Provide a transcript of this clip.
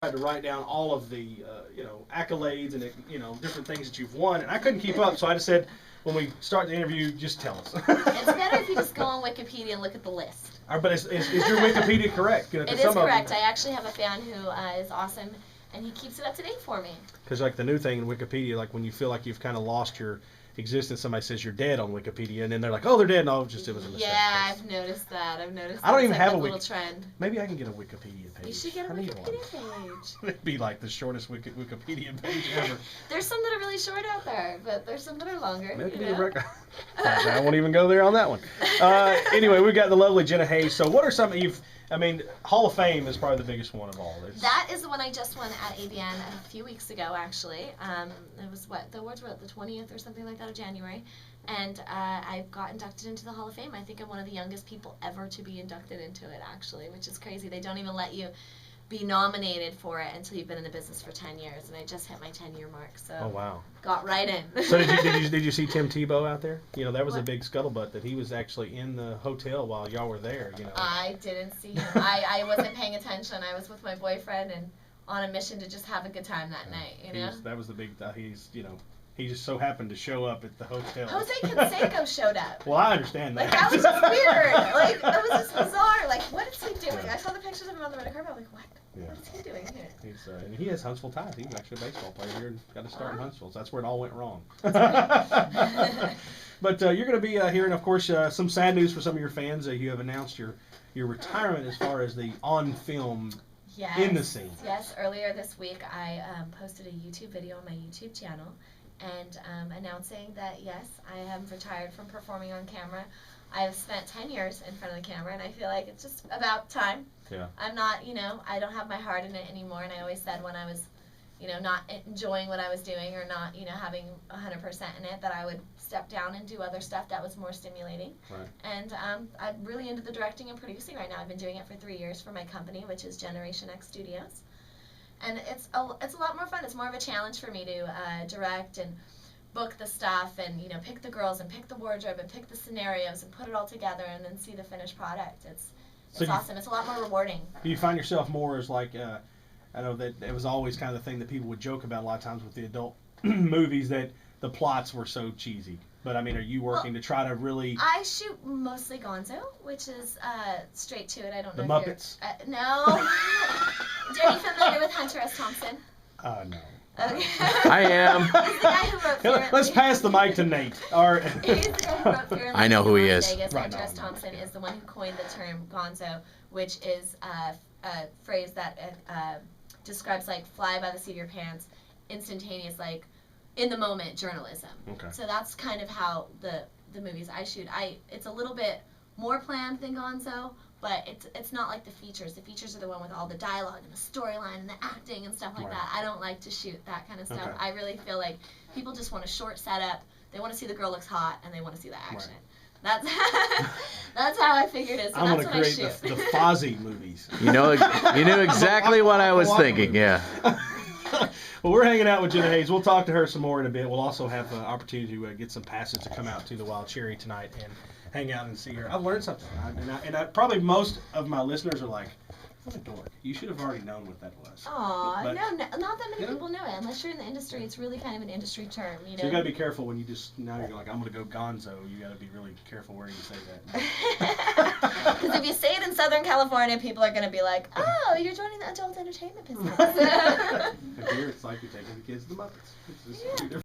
tried to write down all of the accolades and different things that you've won, and I couldn't keep up. So I just said, when we start the interview, just tell us. It's better if you just go on Wikipedia and look at the list. But is your Wikipedia correct? It is correct. I actually have a fan who is awesome, and he keeps it up to date for me. Because like the new thing in Wikipedia, like when you feel like you've kind of lost your existence, somebody says you're dead on Wikipedia, and then they're like, "Oh, they're dead." No, it was a mistake. Yeah, I've noticed that. I don't even have a little trend. Maybe I can get a Wikipedia page. You should get a Wikipedia page. It'd be like the shortest Wikipedia page ever. There's some that are really short out there, but there's some that are longer. I won't even go there on that one. Anyway, we've got the lovely Jenna Haze. So what are some Hall of Fame is probably the biggest one of all. That is the one I just won at ABN a few weeks ago, actually. It was the awards were at the 20th or something like that of January. And I got inducted into the Hall of Fame. I think I'm one of the youngest people ever to be inducted into it, actually, which is crazy. They don't even let you be nominated for it until you've been in the business for 10 years, and I just hit my 10-year mark, so oh wow, got right in. So did you see Tim Tebow out there? That was a big scuttlebutt that he was actually in the hotel while y'all were there. I didn't see him. I wasn't paying attention. I was with my boyfriend and on a mission to just have a good time that night. That was the big. He just so happened to show up at the hotel. Jose Canseco showed up. Well, I understand that. That was just weird. It was just bizarre. What is he doing? I saw the pictures of him on the red carpet. I'm like, what? Yeah. What is he doing here? And he has Huntsville ties. He was actually a baseball player here and got to start in Huntsville. So that's where it all went wrong. But you're going to be hearing, of course, some sad news for some of your fans. You have announced your retirement as far as the on-film in the scene. Yes. Earlier this week, I posted a YouTube video on my YouTube channel and announcing that, yes, I am retired from performing on camera. I have spent 10 years in front of the camera, and I feel like it's just about time. Yeah. I'm not, I don't have my heart in it anymore, and I always said when I was, not enjoying what I was doing or not, having 100% in it, that I would step down and do other stuff that was more stimulating. Right. And I'm really into the directing and producing right now. I've been doing it for 3 years for my company, which is Generation X Studios. And it's a lot more fun. It's more of a challenge for me to direct and book the stuff and pick the girls and pick the wardrobe and pick the scenarios and put it all together and then see the finished product. It's awesome. It's a lot more rewarding. Do you find yourself more as like I know that it was always kind of the thing that people would joke about a lot of times with the adult movies, that the plots were so cheesy. But are you working to try to really? I shoot mostly Gonzo, which is straight to it. I don't know. The Muppets? No. Are you familiar with Hunter S. Thompson? No. Okay. I am. He's the guy who wrote Let's pass the mic to Nate. He's the guy who wrote Fear and I know who he is. Vegas. Hunter S. Thompson is the one who coined the term Gonzo, which is a phrase that describes fly by the seat of your pants, instantaneous, in the moment journalism. Okay. So that's kind of how the movies I shoot. It's a little bit more planned than Gonzo, but it's not like the features. The features are the one with all the dialogue and the storyline and the acting and stuff like that. I don't like to shoot that kind of stuff. Okay. I really feel like people just want a short setup. They want to see the girl looks hot and they want to see the action. Right. That's how I figured it. So I'm that's what I shoot. I'm gonna create the Fozzie movies. You knew exactly what I was thinking. Yeah. Well, we're hanging out with Jenna Haze. We'll talk to her some more in a bit. We'll also have an opportunity to get some passes to come out to the Wild Cherry tonight and hang out and see her. I've learned something. Probably most of my listeners are like, what a dork. You should have already known what that was. Aw, no, not that many people know it. Unless you're in the industry, it's really kind of an industry term, So you got to be careful when now you're like, I'm going to go Gonzo. You got to be really careful where you say that. Because if you say it in Southern California, people are going to be like, oh, you're joining the adult entertainment business. Here it's like you're taking the kids to the Muppets.